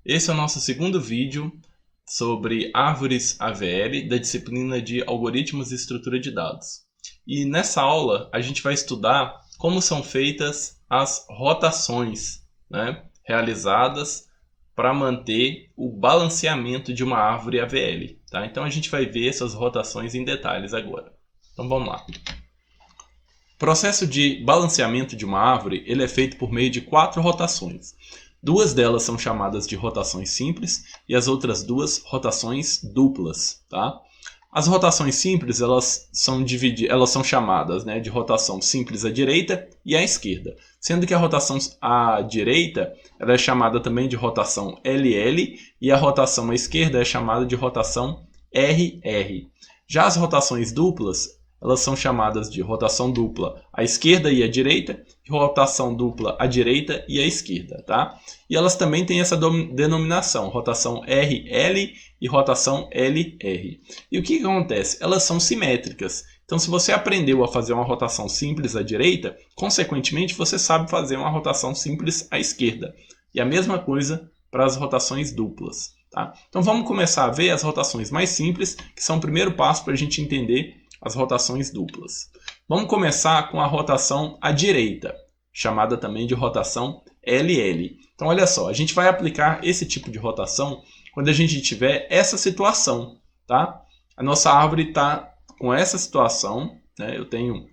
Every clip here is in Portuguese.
Esse é o nosso segundo vídeo sobre árvores AVL da disciplina de Algoritmos e Estrutura de Dados. E nessa aula a gente vai estudar como são feitas as rotações, realizadas para manter o balanceamento de uma árvore AVL. Tá? Então a gente vai ver essas rotações em detalhes agora. Então vamos lá. O processo de balanceamento de uma árvore ele é feito por meio de 4 rotações. Duas delas são chamadas de rotações simples e as outras duas rotações duplas. Tá? As rotações simples elas são chamadas de rotação simples à direita e à esquerda, sendo que a rotação à direita ela é chamada também de rotação LL e a rotação à esquerda é chamada de rotação RR. Já as rotações duplas elas são chamadas de rotação dupla à esquerda e à direita, e rotação dupla à direita e à esquerda. Tá? E elas também têm essa denominação, rotação RL e rotação LR. E o que acontece? Elas são simétricas. Então, se você aprendeu a fazer uma rotação simples à direita, consequentemente você sabe fazer uma rotação simples à esquerda. E a mesma coisa para as rotações duplas. Tá? Então, vamos começar a ver as rotações mais simples, que são o primeiro passo para a gente entender as rotações duplas. Vamos começar com a rotação à direita, chamada também de rotação LL. Então, olha só, a gente vai aplicar esse tipo de rotação quando a gente tiver essa situação. Tá? A nossa árvore está com essa situação, eu tenho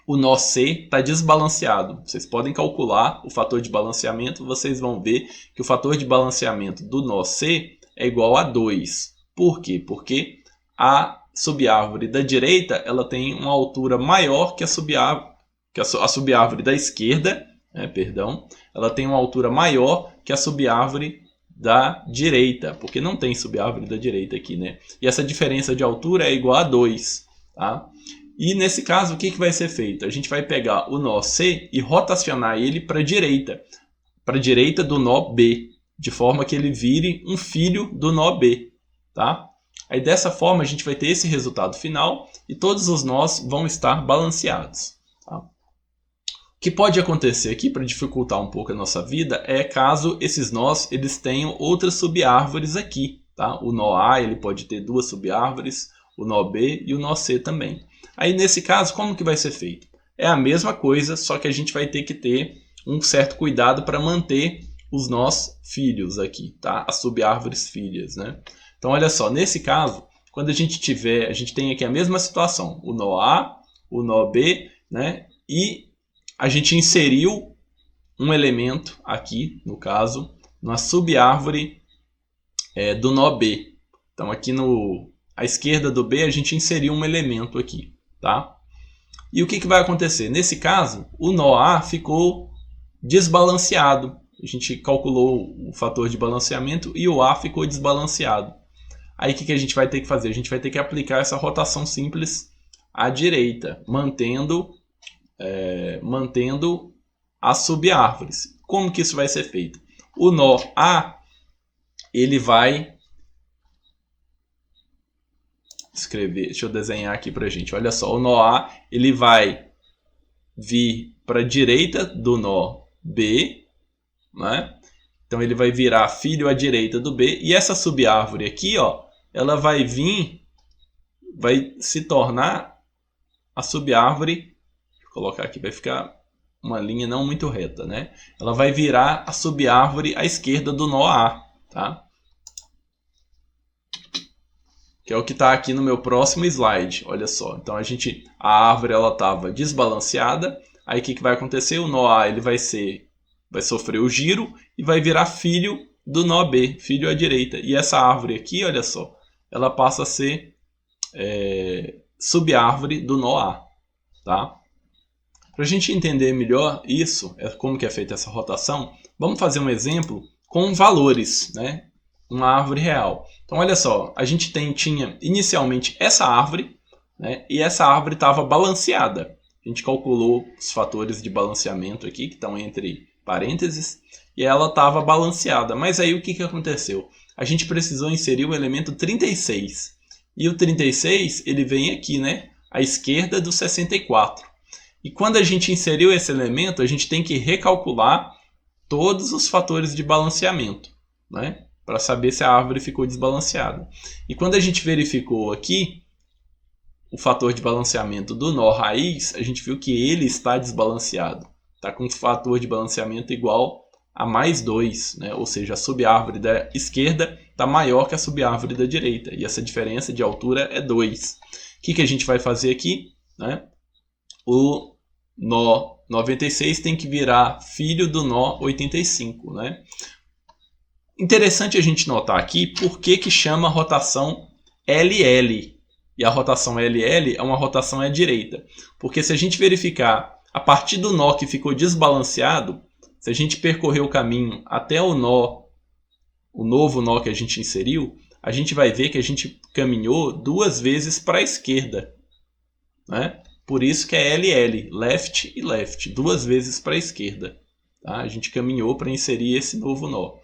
o nó C está desbalanceado. Vocês podem calcular o fator de balanceamento, vocês vão ver que o fator de balanceamento do nó C é igual a 2. Por quê? Porque a subárvore da direita ela tem uma altura maior que a subárvore da esquerda, ela tem uma altura maior que a subárvore da direita, porque não tem subárvore da direita aqui, E essa diferença de altura é igual a 2, tá? E nesse caso, o que vai ser feito? A gente vai pegar o nó C e rotacionar ele para a direita do nó B, de forma que ele vire um filho do nó B, tá? Aí dessa forma a gente vai ter esse resultado final e todos os nós vão estar balanceados. Tá? O que pode acontecer aqui para dificultar um pouco a nossa vida é caso esses nós eles tenham outras subárvores aqui. Tá? O nó A ele pode ter 2 subárvores, o nó B e o nó C também. Aí nesse caso como que vai ser feito? É a mesma coisa, só que a gente vai ter que ter um certo cuidado para manter os nós filhos aqui, tá? As subárvores filhas, Então, olha só, nesse caso, quando a gente tem aqui a mesma situação, o nó A, o nó B, e a gente inseriu um elemento aqui, no caso, na subárvore do nó B. Então, aqui à esquerda do B, a gente inseriu um elemento aqui, tá? E o que vai acontecer? Nesse caso, o nó A ficou desbalanceado. A gente calculou o fator de balanceamento e o A ficou desbalanceado. Aí o que a gente vai ter que fazer? A gente vai ter que aplicar essa rotação simples à direita, mantendo as subárvores. Como que isso vai ser feito? O nó A, ele vai escrever, deixa eu desenhar aqui pra gente. Olha só, o nó A, ele vai vir para a direita do nó B, Então ele vai virar filho à direita do B e essa subárvore aqui, ela vai se tornar a subárvore, vou colocar aqui, vai ficar uma linha não muito reta, Ela vai virar a subárvore à esquerda do nó A, tá? Que é o que está aqui no meu próximo slide, olha só. Então a árvore ela estava desbalanceada, aí o que vai acontecer? O nó A ele vai sofrer o giro e vai virar filho do nó B, filho à direita. E essa árvore aqui, olha só, ela passa a ser subárvore do nó A. Tá? Para a gente entender melhor isso, como que é feita essa rotação, vamos fazer um exemplo com valores, uma árvore real. Então olha só, a gente tinha inicialmente essa árvore, e essa árvore estava balanceada. A gente calculou os fatores de balanceamento aqui, que estão entre parênteses, e ela estava balanceada. Mas aí o que aconteceu? A gente precisou inserir o elemento 36. E o 36 ele vem aqui, à esquerda do 64. E quando a gente inseriu esse elemento, a gente tem que recalcular todos os fatores de balanceamento. para saber se a árvore ficou desbalanceada. E quando a gente verificou aqui o fator de balanceamento do nó raiz, a gente viu que ele está desbalanceado. Está com um fator de balanceamento igual a mais 2, né? Ou seja, a subárvore da esquerda está maior que a subárvore da direita. E essa diferença de altura é 2. O que a gente vai fazer aqui? Né? O nó 96 tem que virar filho do nó 85. Né? Interessante a gente notar aqui por que chama rotação LL. E a rotação LL é uma rotação à direita. Porque se a gente verificar a partir do nó que ficou desbalanceado, se a gente percorrer o caminho até o novo nó que a gente inseriu, a gente vai ver que a gente caminhou 2 vezes para a esquerda. Né? Por isso que é LL, left e left, 2 vezes para a esquerda. Tá? A gente caminhou para inserir esse novo nó.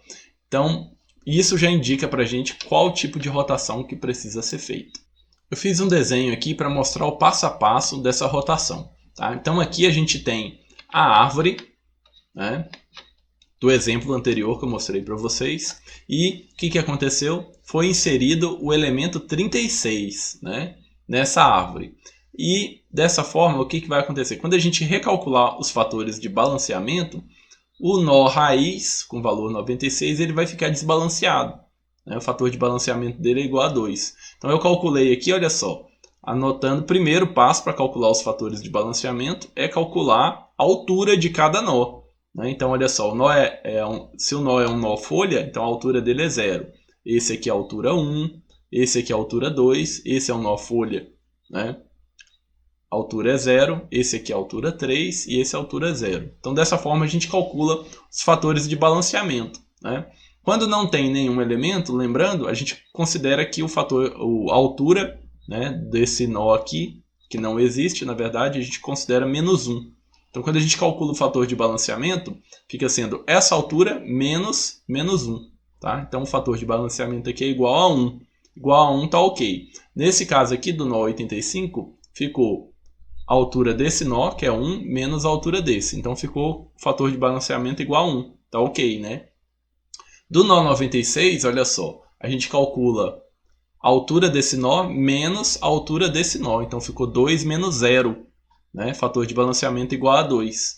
Então, isso já indica para a gente qual tipo de rotação que precisa ser feito. Eu fiz um desenho aqui para mostrar o passo a passo dessa rotação. Tá? Então aqui a gente tem a árvore, né, do exemplo anterior que eu mostrei para vocês. E o que aconteceu? Foi inserido o elemento 36, né, nessa árvore. E dessa forma, o que vai acontecer? Quando a gente recalcular os fatores de balanceamento, o nó raiz, com valor 96, ele vai ficar desbalanceado. Né? O fator de balanceamento dele é igual a 2. Então eu calculei aqui, olha só, anotando o primeiro passo para calcular os fatores de balanceamento é calcular a altura de cada nó. Né? Então olha só, o nó se o nó é um nó folha, então a altura dele é 0. Esse aqui é a altura 1, esse aqui é a altura 2, esse é um nó folha, né? A altura é 0, esse aqui é a altura 3 e esse é a altura 0. Então dessa forma a gente calcula os fatores de balanceamento. Né? Quando não tem nenhum elemento, lembrando, a gente considera que a altura, né, desse nó aqui, que não existe, na verdade, a gente considera menos 1. Então quando a gente calcula o fator de balanceamento, fica sendo essa altura menos 1. Tá? Então o fator de balanceamento aqui é igual a 1. Igual a 1 está ok. Nesse caso aqui do nó 85, ficou a altura desse nó, que é 1, menos a altura desse. Então ficou o fator de balanceamento igual a 1. Tá ok, né? Do nó 96, olha só, a gente calcula a altura desse nó menos a altura desse nó. Então ficou 2 menos 0. Né? Fator de balanceamento igual a 2.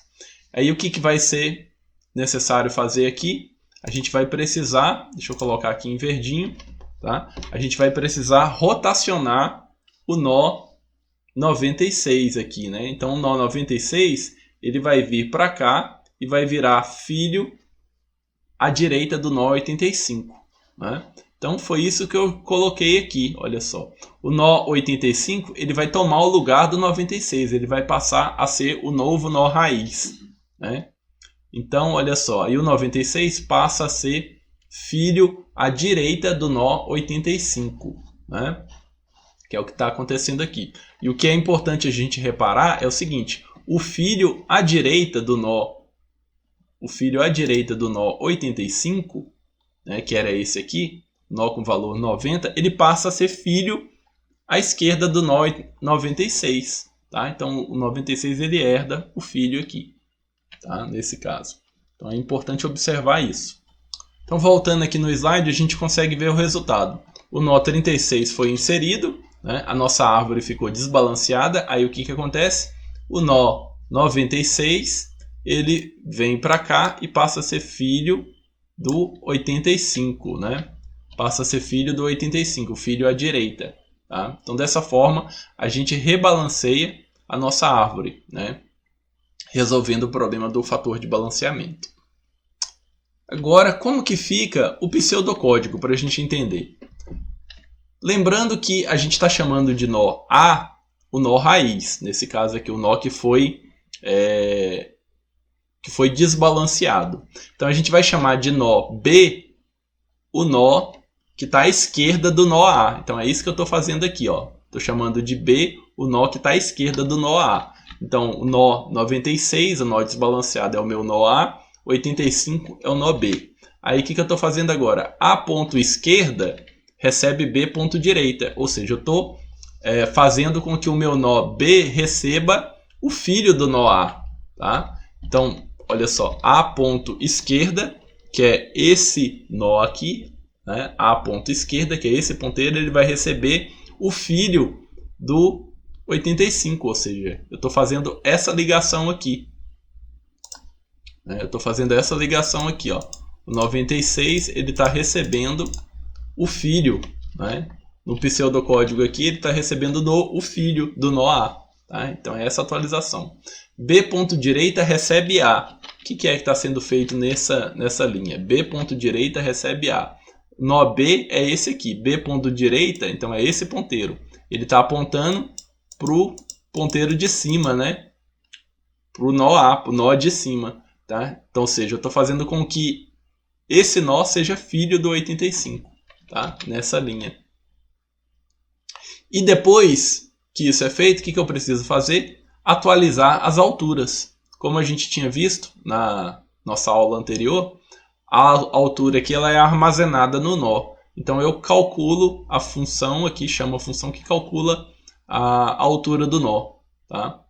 Aí o que vai ser necessário fazer aqui? A gente vai precisar, deixa eu colocar aqui em verdinho, tá? A gente vai precisar rotacionar o nó 96 aqui, né? Então o nó 96 ele vai vir para cá e vai virar filho à direita do nó 85, né? Então foi isso que eu coloquei aqui, olha só. O nó 85 ele vai tomar o lugar do 96, ele vai passar a ser o novo nó raiz, né? Então olha só, aí o 96 passa a ser filho à direita do nó 85, né? Que é o que está acontecendo aqui. E o que é importante a gente reparar é o seguinte: o filho à direita do nó 85, né, que era esse aqui, nó com valor 90, ele passa a ser filho à esquerda do nó 96. Tá? Então o 96 ele herda o filho aqui, tá? Nesse caso. Então é importante observar isso. Então voltando aqui no slide, a gente consegue ver o resultado. O nó 36 foi inserido, né? A nossa árvore ficou desbalanceada. Aí o que acontece? O nó 96 ele vem para cá e passa a ser filho do 85, né? Passa a ser filho do 85, filho à direita. Tá? Então dessa forma a gente rebalanceia a nossa árvore, né? Resolvendo o problema do fator de balanceamento. Agora, como que fica o pseudocódigo para a gente entender? Lembrando que a gente está chamando de nó A o nó raiz. Nesse caso aqui, o nó que foi desbalanceado. Então a gente vai chamar de nó B o nó que está à esquerda do nó A. Então é isso que eu estou fazendo aqui. Estou chamando de B o nó que está à esquerda do nó A. Então o nó 96, o nó desbalanceado, é o meu nó A. 85 é o nó B. Aí o que eu estou fazendo agora? A ponto esquerda recebe B ponto direita. Ou seja, eu estou fazendo com que o meu nó B receba o filho do nó A. Tá? Então, olha só. A ponto esquerda, que é esse nó aqui, né, A ponto esquerda, que é esse ponteiro, ele vai receber o filho do 85, ou seja, eu estou fazendo essa ligação aqui. Eu estou fazendo essa ligação aqui, ó. O 96 ele está recebendo o filho, né? No pseudocódigo aqui ele está recebendo o filho do nó A. Tá? Então é essa atualização. B ponto direita recebe A. O que é que está sendo feito nessa linha? B ponto direita recebe A. Nó B é esse aqui. B ponto direita, então é esse ponteiro. Ele está apontando para o ponteiro de cima, né? Para o nó A, para o nó de cima. Tá? Então, ou seja, eu estou fazendo com que esse nó seja filho do 85. Tá? Nessa linha. E depois que isso é feito, o que eu preciso fazer? Atualizar as alturas. Como a gente tinha visto na nossa aula anterior, a altura aqui ela é armazenada no nó. Então eu calculo a função aqui, chamo a função que calcula a altura do nó. Tá?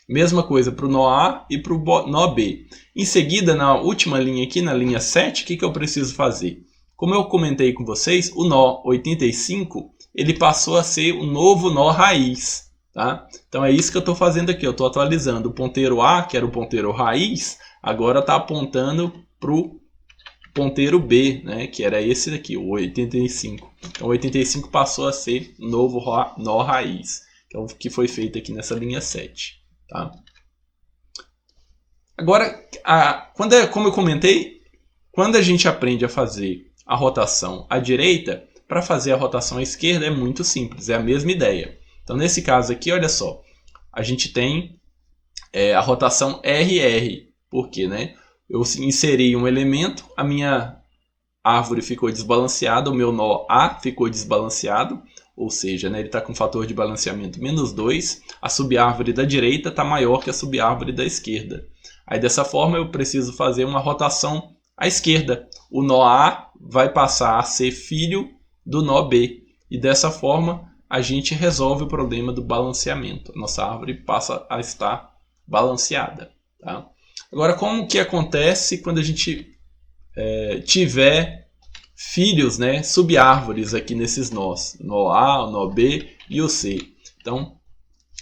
Mesma coisa para o nó A e para o nó B. Em seguida, na última linha aqui, na linha 7, o que eu preciso fazer? Como eu comentei com vocês, o nó 85 ele passou a ser o novo nó raiz. Tá? Então é isso que eu estou fazendo aqui. Eu estou atualizando o ponteiro A, que era o ponteiro raiz, agora está apontando para o ponteiro B, né, que era esse daqui, o 85. Então o 85 passou a ser o novo nó raiz, que é o que foi feito aqui nessa linha 7. Tá? Agora, como eu comentei, quando a gente aprende a fazer a rotação à direita, para fazer a rotação à esquerda é muito simples, é a mesma ideia. Então, nesse caso aqui, olha só, a gente tem a rotação RR, porque, né, eu inseri um elemento, a minha árvore ficou desbalanceada, o meu nó A ficou desbalanceado, ou seja, né, ele está com fator de balanceamento -2, a subárvore da direita está maior que a subárvore da esquerda. Aí dessa forma eu preciso fazer uma rotação à esquerda. O nó A vai passar a ser filho do nó B. E dessa forma a gente resolve o problema do balanceamento. Nossa árvore passa a estar balanceada. Tá? Agora, como que acontece quando a gente tiver filhos, né, subárvores aqui nesses nós? Nó A, o nó B e o C. Então,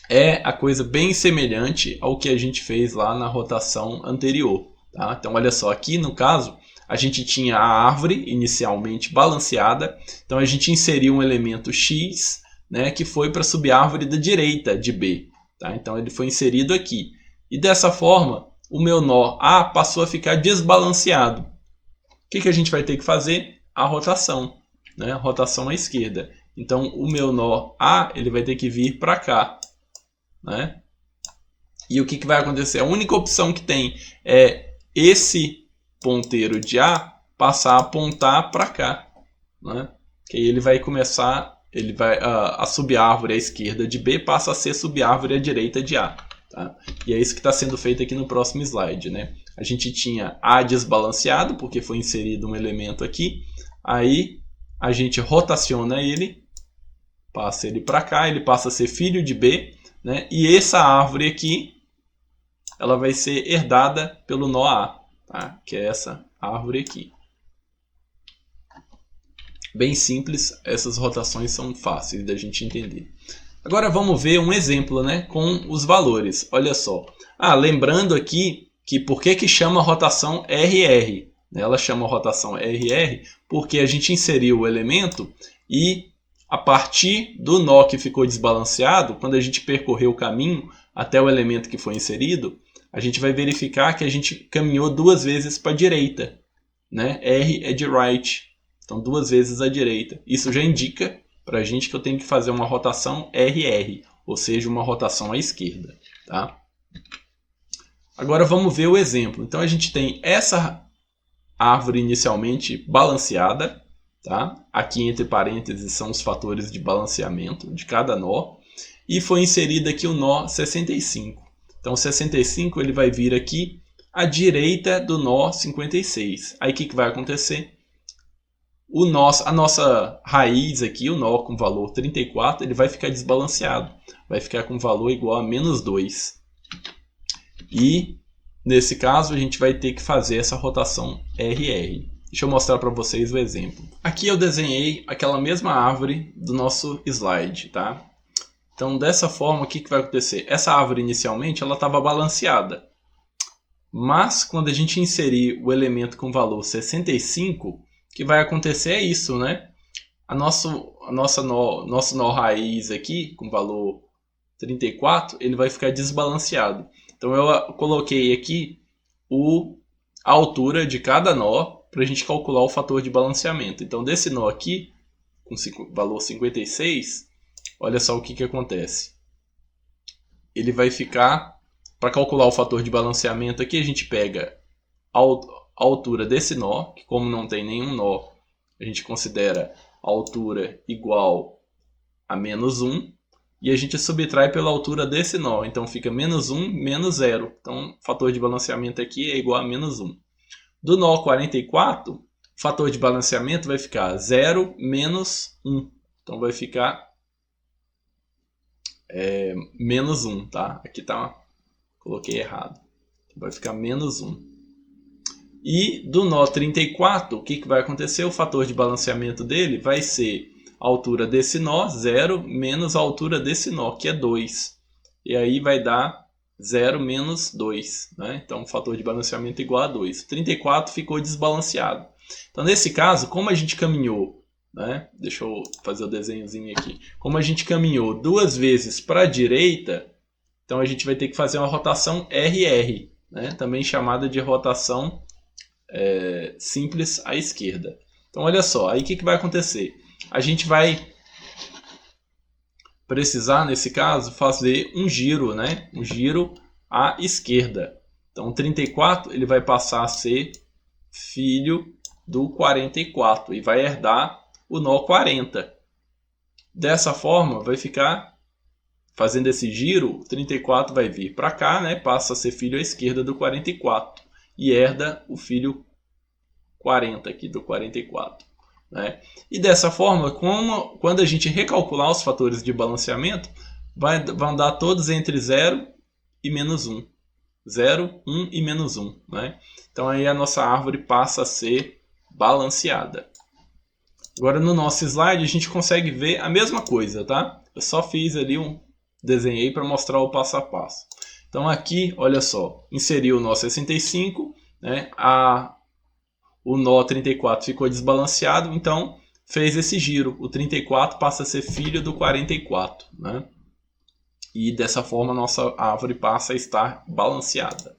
é a coisa bem semelhante ao que a gente fez lá na rotação anterior. Tá? Então, olha só, aqui no caso, a gente tinha a árvore inicialmente balanceada, então a gente inseriu um elemento X, né, que foi para a subárvore da direita de B. Tá? Então ele foi inserido aqui. E dessa forma, o meu nó A passou a ficar desbalanceado. O que a gente vai ter que fazer? A rotação, né? A rotação à esquerda. Então o meu nó A ele vai ter que vir para cá. Né? E o que vai acontecer? A única opção que tem é esse ponteiro de A passar a apontar para cá, né? Que aí ele vai começar, a subárvore à esquerda de B passa a ser subárvore à direita de A, tá? E é isso que está sendo feito aqui no próximo slide, né? A gente tinha A desbalanceado porque foi inserido um elemento aqui, aí a gente rotaciona ele, passa ele para cá, ele passa a ser filho de B, né? E essa árvore aqui ela vai ser herdada pelo nó A. Tá? Que é essa árvore aqui. Bem simples, essas rotações são fáceis da gente entender. Agora vamos ver um exemplo, né, com os valores. Olha só. Lembrando aqui que por que chama rotação RR? Ela chama rotação RR porque a gente inseriu o elemento e a partir do nó que ficou desbalanceado, quando a gente percorreu o caminho até o elemento que foi inserido, a gente vai verificar que a gente caminhou 2 vezes para a direita. Né? R é de right. Então, 2 vezes à direita. Isso já indica para a gente que eu tenho que fazer uma rotação RR, ou seja, uma rotação à esquerda. Tá? Agora vamos ver o exemplo. Então, a gente tem essa árvore inicialmente balanceada. Tá? Aqui entre parênteses são os fatores de balanceamento de cada nó. E foi inserido aqui o nó 65. Então, o 65 ele vai vir aqui à direita do nó 56. Aí, o que vai acontecer? A nossa raiz aqui, o nó com valor 34, ele vai ficar desbalanceado. Vai ficar com valor igual a -2. E, nesse caso, a gente vai ter que fazer essa rotação RR. Deixa eu mostrar para vocês o exemplo. Aqui eu desenhei aquela mesma árvore do nosso slide, tá? Então, dessa forma, o que vai acontecer? Essa árvore, inicialmente, ela estava balanceada. Mas, quando a gente inserir o elemento com valor 65, o que vai acontecer é isso, né? Nosso nó raiz aqui, com valor 34, ele vai ficar desbalanceado. Então, eu coloquei aqui a altura de cada nó para a gente calcular o fator de balanceamento. Então, desse nó aqui, com valor 56, olha só o que acontece. Ele vai ficar, para calcular o fator de balanceamento aqui, a gente pega a altura desse nó, que como não tem nenhum nó, a gente considera a altura igual a menos 1, e a gente subtrai pela altura desse nó, então fica menos 1, menos 0. Então, o fator de balanceamento aqui é igual a menos 1. Do nó 44, o fator de balanceamento vai ficar 0 menos 1. Então, vai ficar menos 1, tá? Aqui tá, coloquei errado. Vai ficar menos 1. E do nó 34, o que vai acontecer? O fator de balanceamento dele vai ser a altura desse nó, 0, menos a altura desse nó, que é 2. E aí vai dar 0 menos 2. Né? Então, o fator de balanceamento é igual a 2. 34 ficou desbalanceado. Então, nesse caso, como a gente caminhou, né? Deixa eu fazer o desenhozinho aqui. Como a gente caminhou 2 vezes para a direita, então a gente vai ter que fazer uma rotação RR, né? Também chamada de rotação simples à esquerda. Então, olha só, aí o que vai acontecer? A gente vai precisar, nesse caso, fazer um giro, né? Um giro à esquerda. Então, 34 ele vai passar a ser filho do 44 e vai herdar o nó 40. Dessa forma, vai ficar, fazendo esse giro, o 34 vai vir para cá, né? Passa a ser filho à esquerda do 44 e herda o filho 40 aqui do 44. Né? E dessa forma, quando a gente recalcular os fatores de balanceamento, vão dar todos entre 0 e menos 1. 0, 1 e menos 1. Né? Então aí a nossa árvore passa a ser balanceada. Agora no nosso slide a gente consegue ver a mesma coisa, tá? Eu só fiz ali desenhei para mostrar o passo a passo. Então aqui, olha só, inseri o nó 65, né? O nó 34 ficou desbalanceado, então fez esse giro. O 34 passa a ser filho do 44, né? E dessa forma a nossa árvore passa a estar balanceada.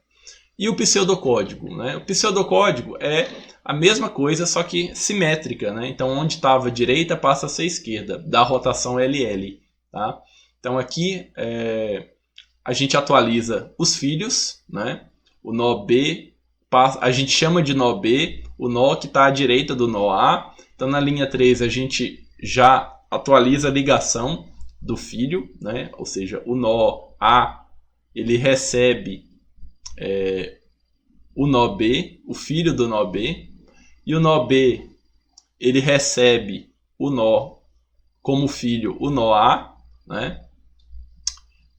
E o pseudocódigo, né? O pseudocódigo é a mesma coisa, só que simétrica, né? Então onde estava direita passa a ser esquerda, da rotação LL, tá? Então aqui a gente atualiza os filhos, né? O nó B, a gente chama de nó B, o nó que está à direita do nó A. Então na linha 3 a gente já atualiza a ligação do filho, né? Ou seja, o nó A ele recebe o nó B, o filho do nó B, e o nó B ele recebe o nó como filho, o nó A, né?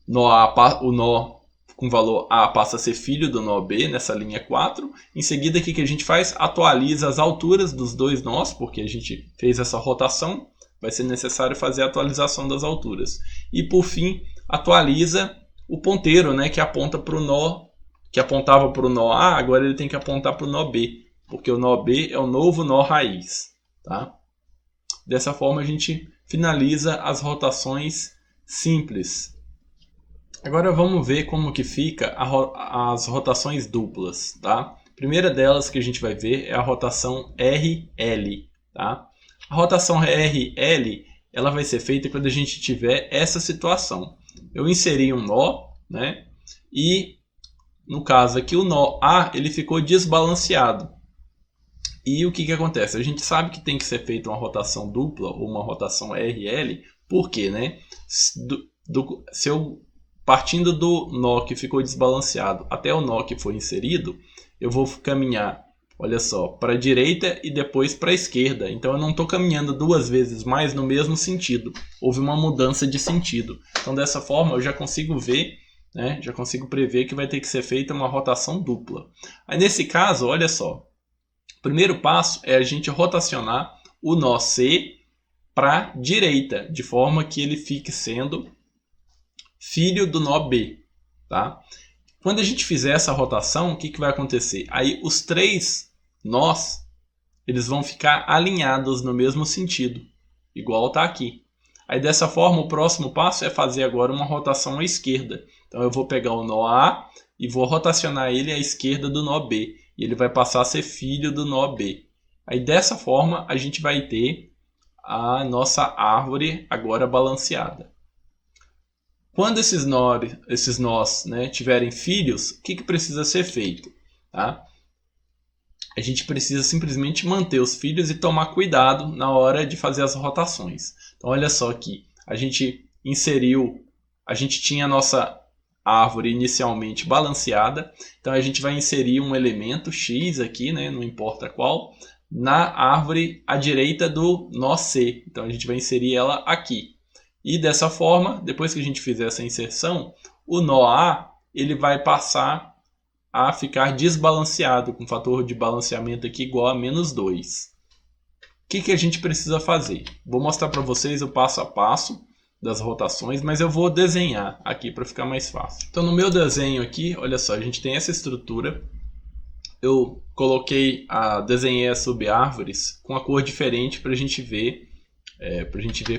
O nó com valor A passa a ser filho do nó B nessa linha 4. Em seguida, o que a gente faz? Atualiza as alturas dos dois nós, porque a gente fez essa rotação, vai ser necessário fazer a atualização das alturas. E por fim, atualiza o ponteiro, né, que aponta para o nó, que apontava para o nó A, agora ele tem que apontar para o nó B, porque o nó B é o novo nó raiz. Tá? Dessa forma a gente finaliza as rotações simples. Agora vamos ver como que fica as rotações duplas, tá? A primeira delas que a gente vai ver é a rotação RL, tá? A rotação RL, ela vai ser feita quando a gente tiver essa situação. Eu inseri um nó, né? E no caso aqui o nó A, ele ficou desbalanceado. E o que acontece? A gente sabe que tem que ser feita uma rotação dupla ou uma rotação RL, por quê, né? Se eu partindo do nó que ficou desbalanceado até o nó que foi inserido, eu vou caminhar, olha só, para a direita e depois para a esquerda. Então eu não estou caminhando 2 vezes mais no mesmo sentido. Houve uma mudança de sentido. Então dessa forma eu já consigo ver, né, já consigo prever que vai ter que ser feita uma rotação dupla. Aí nesse caso, olha só, O primeiro passo é a gente rotacionar o nó C para a direita, de forma que ele fique sendo filho do nó B. Tá? Quando a gente fizer essa rotação, o que vai acontecer? Aí os três nós eles vão ficar alinhados no mesmo sentido, igual está aqui. Aí dessa forma, o próximo passo é fazer agora uma rotação à esquerda. Então eu vou pegar o nó A e vou rotacionar ele à esquerda do nó B. E ele vai passar a ser filho do nó B. Aí dessa forma a gente vai ter a nossa árvore agora balanceada. Quando esses nós tiverem filhos, o que precisa ser feito? Tá? A gente precisa simplesmente manter os filhos e tomar cuidado na hora de fazer as rotações. Então olha só aqui, a gente tinha a nossa árvore inicialmente balanceada, então a gente vai inserir um elemento X aqui, né, não importa qual, na árvore à direita do nó C. Então a gente vai inserir ela aqui. E dessa forma, depois que a gente fizer essa inserção, o nó A ele vai passar a ficar desbalanceado, com o fator de balanceamento aqui igual a -2. O que a gente precisa fazer? Vou mostrar para vocês o passo a passo das rotações, mas eu vou desenhar aqui para ficar mais fácil. Então no meu desenho aqui, olha só, a gente tem essa estrutura. Eu desenhei as subárvores com a cor diferente para a gente ver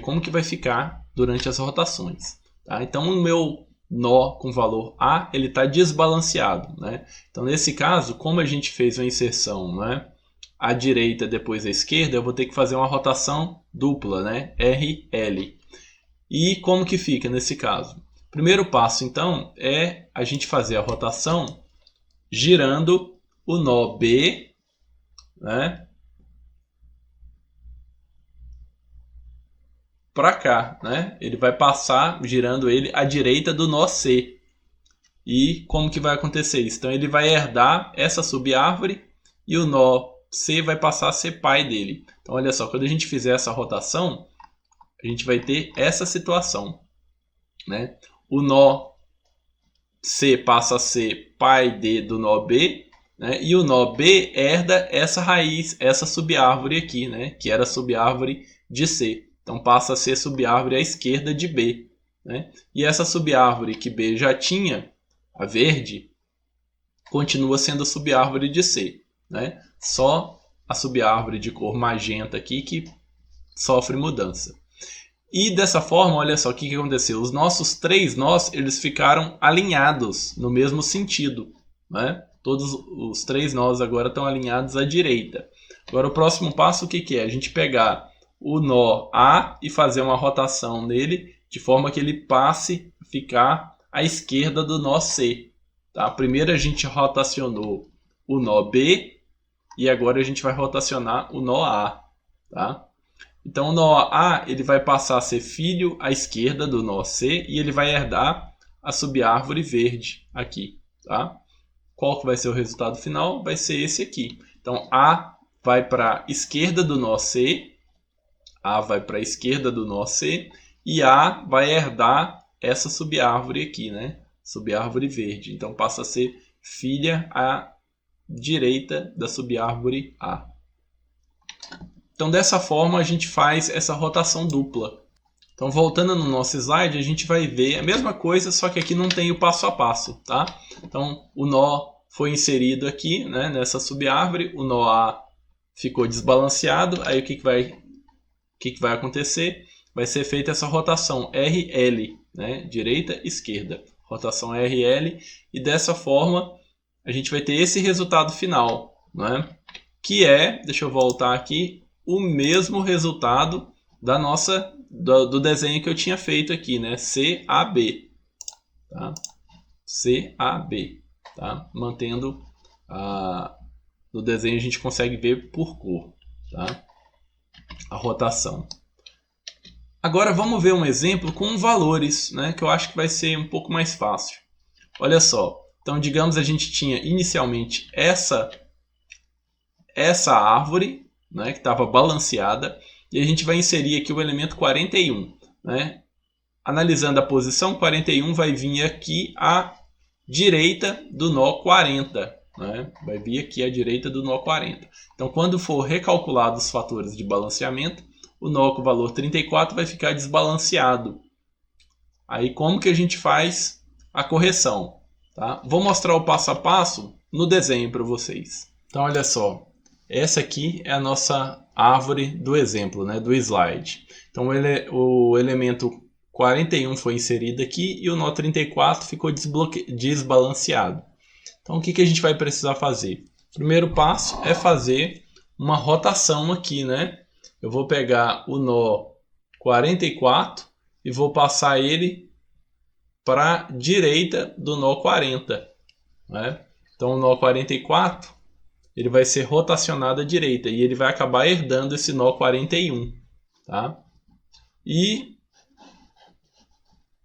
como que vai ficar durante as rotações. Tá? Então o meu nó com valor A ele está desbalanceado, né? Então nesse caso, como a gente fez uma inserção, né, à direita depois à esquerda, eu vou ter que fazer uma rotação dupla, né, RL. E como que fica nesse caso? Primeiro passo então é a gente fazer a rotação girando o nó B, né, para cá, né? Ele vai passar girando ele à direita do nó C. E como que vai acontecer isso? Então ele vai herdar essa subárvore e o nó C vai passar a ser pai dele. Então olha só, quando a gente fizer essa rotação, a gente vai ter essa situação, né? O nó C passa a ser pai do nó B, né? E o nó B herda essa raiz, essa subárvore aqui, né? Que era a subárvore de C. Então passa a ser subárvore à esquerda de B. Né? E essa subárvore que B já tinha, a verde, continua sendo a subárvore de C. Né? Só a subárvore de cor magenta aqui que sofre mudança. E dessa forma, olha só o que aconteceu. Os nossos três nós eles ficaram alinhados no mesmo sentido. Né? Todos os três nós agora estão alinhados à direita. Agora o próximo passo o que é? A gente pegar o nó A e fazer uma rotação nele de forma que ele passe a ficar à esquerda do nó C. Tá? Primeiro a gente rotacionou o nó B e agora a gente vai rotacionar o nó A. Tá? Então o nó A ele vai passar a ser filho à esquerda do nó C e ele vai herdar a subárvore verde aqui. Tá? Qual que vai ser o resultado final? Vai ser esse aqui. Então A vai para a esquerda do nó C, A vai para a esquerda do nó C e A vai herdar essa subárvore aqui, né? Subárvore verde. Então passa a ser filha à direita da subárvore A. Então dessa forma a gente faz essa rotação dupla. Então voltando no nosso slide, a gente vai ver a mesma coisa, só que aqui não tem o passo a passo, tá? Então o nó foi inserido aqui, né, nessa subárvore, o nó A ficou desbalanceado, aí o que vai acontecer? Vai ser feita essa rotação RL, né? Direita, esquerda. Rotação RL. E dessa forma, a gente vai ter esse resultado final, né? Que é, deixa eu voltar aqui, o mesmo resultado do desenho que eu tinha feito aqui, né? CAB. Tá? CAB. Tá? Mantendo no desenho a gente consegue ver por cor. Tá? A rotação. Agora vamos ver um exemplo com valores, né, que eu acho que vai ser um pouco mais fácil. Olha só, então digamos a gente tinha inicialmente essa árvore, né, que estava balanceada, e a gente vai inserir aqui o elemento 41. Né? Analisando a posição, 41 vai vir aqui à direita do nó 40. né? Vai vir aqui à direita do nó 40. Então, quando for recalculado os fatores de balanceamento, o nó com o valor 34 vai ficar desbalanceado. Aí, como que a gente faz a correção? Tá? Vou mostrar o passo a passo no desenho para vocês. Então, olha só. Essa aqui é a nossa árvore do exemplo, né? Do slide. Então, o elemento 41 foi inserido aqui e o nó 34 ficou desbalanceado. Então, o que a gente vai precisar fazer? O primeiro passo é fazer uma rotação aqui, né? Eu vou pegar o nó 44 e vou passar ele para a direita do nó 40. Né? Então, o nó 44 ele vai ser rotacionado à direita e ele vai acabar herdando esse nó 41. Tá? E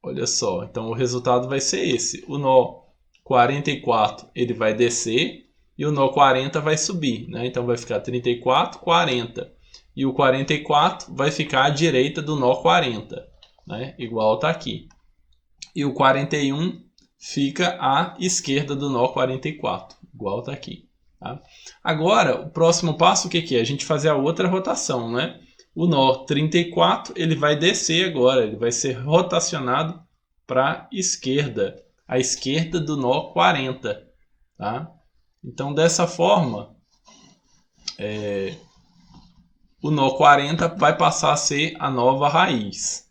olha só, então o resultado vai ser esse. O nó 44 ele vai descer e o nó 40 vai subir. Né? Então vai ficar 34, 40. E o 44 vai ficar à direita do nó 40. Né? Igual está aqui. E o 41 fica à esquerda do nó 44. Igual está aqui. Tá? Agora, o próximo passo o que é? A gente fazer a outra rotação. Né? O nó 34 ele vai descer agora. Ele vai ser rotacionado para a esquerda. À esquerda do nó 40. Tá? Então, dessa forma, o nó 40 vai passar a ser a nova raiz.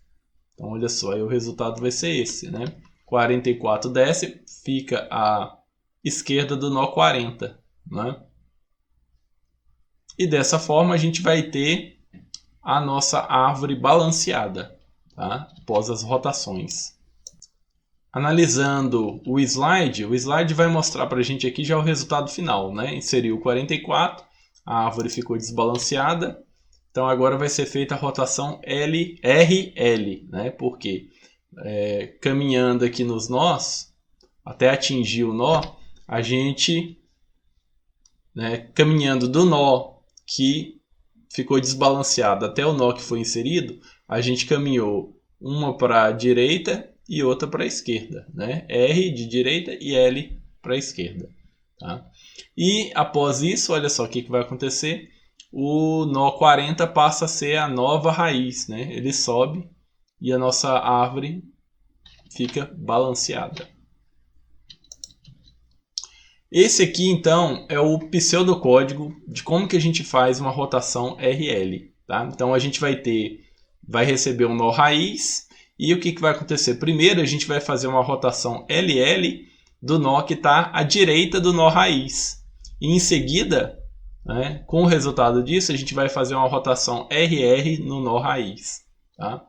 Então, olha só, aí o resultado vai ser esse. Né? 44 desce, fica à esquerda do nó 40. Né? E dessa forma, a gente vai ter a nossa árvore balanceada, tá? Após as rotações. Analisando o slide vai mostrar para a gente aqui já o resultado final. Né? Inseriu 44, a árvore ficou desbalanceada. Então agora vai ser feita a rotação RL. Né? Porque caminhando aqui nos nós, até atingir o nó, a gente, caminhando do nó que ficou desbalanceado até o nó que foi inserido, a gente caminhou uma para a direita e outra para a esquerda, né? R de direita e L para a esquerda. Tá? E após isso, olha só o que vai acontecer. O nó 40 passa a ser a nova raiz. Né? Ele sobe e a nossa árvore fica balanceada. Esse aqui, então, é o pseudocódigo de como que a gente faz uma rotação RL. Tá? Então, a gente vai receber um nó raiz. E o que vai acontecer? Primeiro, a gente vai fazer uma rotação LL do nó que está à direita do nó raiz. E em seguida, com o resultado disso, a gente vai fazer uma rotação RR no nó raiz. Tá?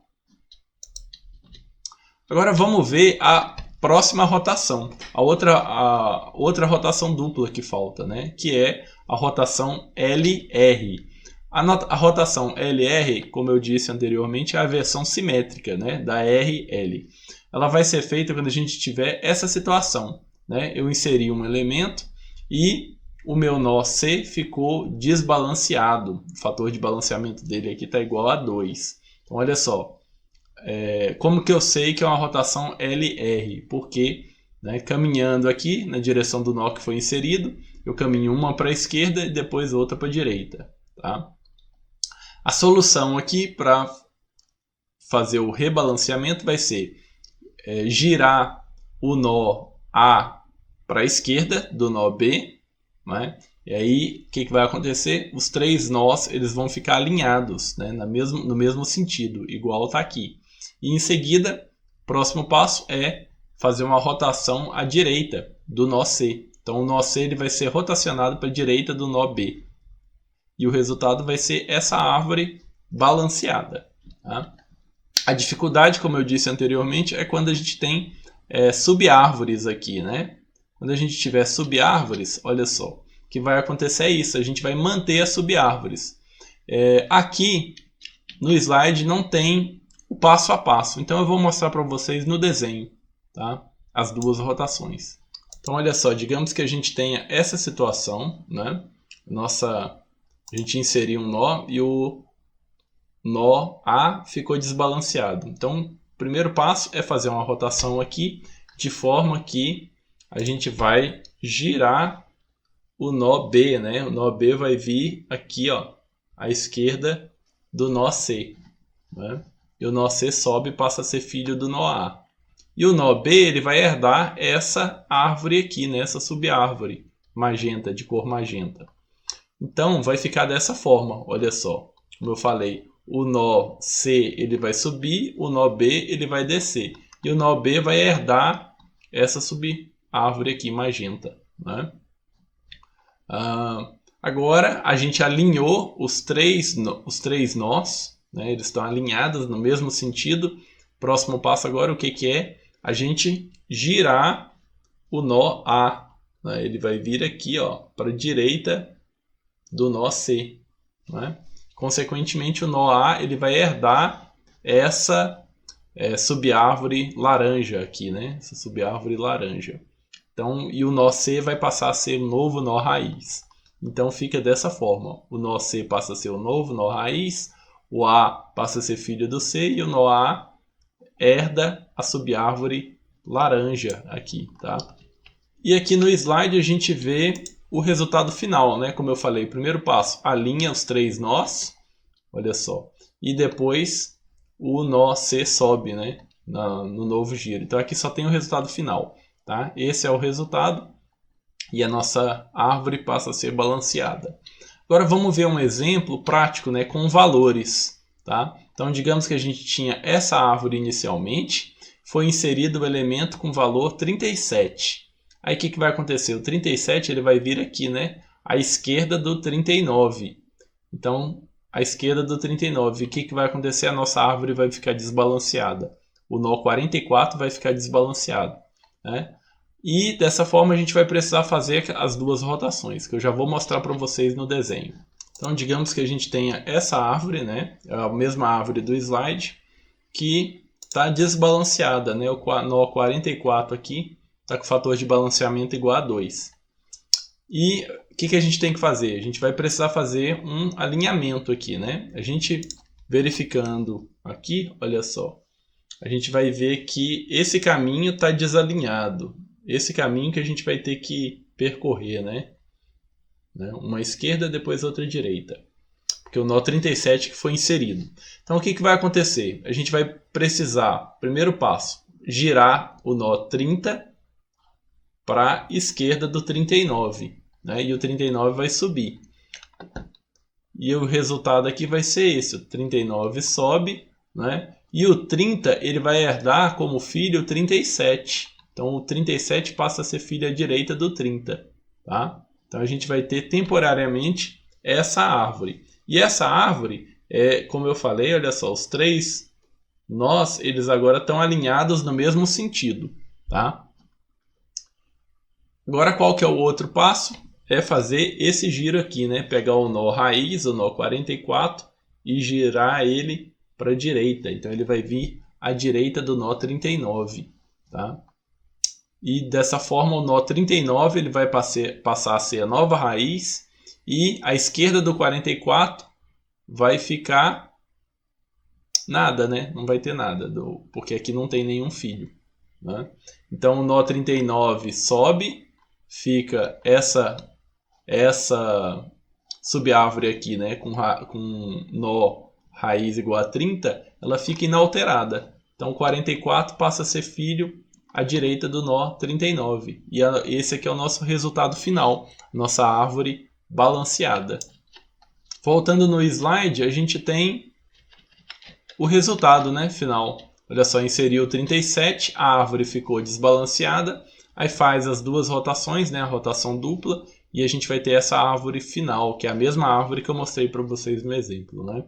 Agora vamos ver a próxima rotação. A outra rotação dupla que falta, né? Que é a rotação LR. A rotação LR, como eu disse anteriormente, é a versão simétrica, né, da RL. Ela vai ser feita quando a gente tiver essa situação. Né? Eu inseri um elemento e o meu nó C ficou desbalanceado. O fator de balanceamento dele aqui está igual a 2. Então, olha só. Como que eu sei que é uma rotação LR? Porque caminhando aqui na direção do nó que foi inserido, eu caminho uma para a esquerda e depois outra para a direita. Tá? A solução aqui para fazer o rebalanceamento vai ser girar o nó A para a esquerda do nó B. Né? E aí, o que vai acontecer? Os três nós eles vão ficar alinhados, né? No mesmo sentido, igual está aqui. E em seguida, o próximo passo é fazer uma rotação à direita do nó C. Então, o nó C ele vai ser rotacionado para a direita do nó B. E o resultado vai ser essa árvore balanceada. Tá? A dificuldade, como eu disse anteriormente, é quando a gente tem subárvores aqui. Né? Quando a gente tiver subárvores, olha só, o que vai acontecer é isso. A gente vai manter as subárvores. Aqui no slide não tem o passo a passo. Então eu vou mostrar para vocês no desenho. Tá? As duas rotações. Então olha só, digamos que a gente tenha essa situação. Né? A gente inseriu um nó e o nó A ficou desbalanceado. Então, o primeiro passo é fazer uma rotação aqui, de forma que a gente vai girar o nó B, né? O nó B vai vir aqui, ó, à esquerda do nó C, né? E o nó C sobe e passa a ser filho do nó A. E o nó B ele vai herdar essa árvore aqui, né? Essa subárvore magenta, de cor magenta. Então vai ficar dessa forma, olha só. Como eu falei, o nó C ele vai subir, o nó B ele vai descer. E o nó B vai herdar essa subárvore aqui magenta, né? Agora a gente alinhou os três nós, né? Eles estão alinhados no mesmo sentido. Próximo passo agora o que é? A gente girar o nó A, né? Ele vai vir aqui, ó, para a direita do nó C, né? Consequentemente o nó A ele vai herdar essa subárvore laranja aqui, né? Essa subárvore laranja. Então, e o nó C vai passar a ser o novo nó raiz. Então fica dessa forma. O nó C passa a ser o novo nó raiz, o A passa a ser filho do C e o nó A herda a subárvore laranja aqui, tá? E aqui no slide a gente vê o resultado final, né? Como eu falei, primeiro passo, alinha os três nós, olha só, e depois o nó C sobe, né? No novo giro. Então aqui só tem o resultado final, tá? Esse é o resultado e a nossa árvore passa a ser balanceada. Agora vamos ver um exemplo prático, né? Com valores, tá? Então digamos que a gente tinha essa árvore inicialmente, foi inserido o elemento com valor 37. Aí o que vai acontecer? O 37 ele vai vir aqui, né? À esquerda do 39. Então, à esquerda do 39, o que vai acontecer? A nossa árvore vai ficar desbalanceada. O nó 44 vai ficar desbalanceado, né? E dessa forma a gente vai precisar fazer as duas rotações, que eu já vou mostrar para vocês no desenho. Então, digamos que a gente tenha essa árvore, né? É a mesma árvore do slide, que está desbalanceada, né? O nó 44 aqui está com o fator de balanceamento igual a 2. E o que a gente tem que fazer? A gente vai precisar fazer um alinhamento aqui, né? A gente verificando aqui, olha só, a gente vai ver que esse caminho está desalinhado. Esse caminho que a gente vai ter que percorrer, né? Uma esquerda, depois outra direita. Porque o nó 37 que foi inserido. Então o que vai acontecer? A gente vai precisar, primeiro passo, girar o nó 30 para a esquerda do 39, né? E o 39 vai subir. E o resultado aqui vai ser esse, o 39 sobe, né? E o 30 ele vai herdar como filho o 37. Então o 37 passa a ser filho à direita do 30, tá? Então a gente vai ter temporariamente essa árvore. E essa árvore, como eu falei, olha só, os três nós, eles agora estão alinhados no mesmo sentido, tá? Agora qual que é o outro passo? É fazer esse giro aqui, né? Pegar o nó raiz, o nó 44 e girar ele para a direita. Então ele vai vir à direita do nó 39, tá? E dessa forma o nó 39 ele vai passar a ser a nova raiz e a esquerda do 44 vai ficar nada, né? Não vai ter nada, porque aqui não tem nenhum filho, né? Então o nó 39 sobe, fica essa subárvore aqui, né? Com nó raiz igual a 30, ela fica inalterada. Então o 44 passa a ser filho à direita do nó 39. E esse aqui é o nosso resultado final, nossa árvore balanceada. Voltando no slide, a gente tem o resultado, né, final. Olha só, inseriu o 37, a árvore ficou desbalanceada, aí faz as duas rotações, né, a rotação dupla, e a gente vai ter essa árvore final, que é a mesma árvore que eu mostrei para vocês no exemplo, né?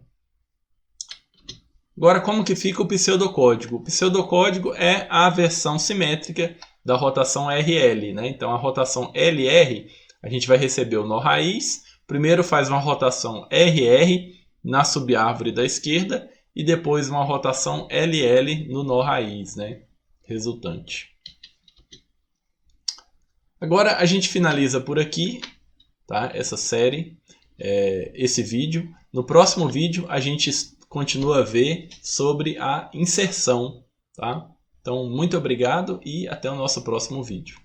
Agora, como que fica o pseudocódigo? O pseudocódigo é a versão simétrica da rotação RL, né? Então, a rotação LR, a gente vai receber o nó raiz, primeiro faz uma rotação RR na subárvore da esquerda e depois uma rotação LL no nó raiz, né? Resultante. Agora, a gente finaliza por aqui, tá? Essa série, esse vídeo. No próximo vídeo, a gente continua a ver sobre a inserção, tá? Então, muito obrigado e até o nosso próximo vídeo.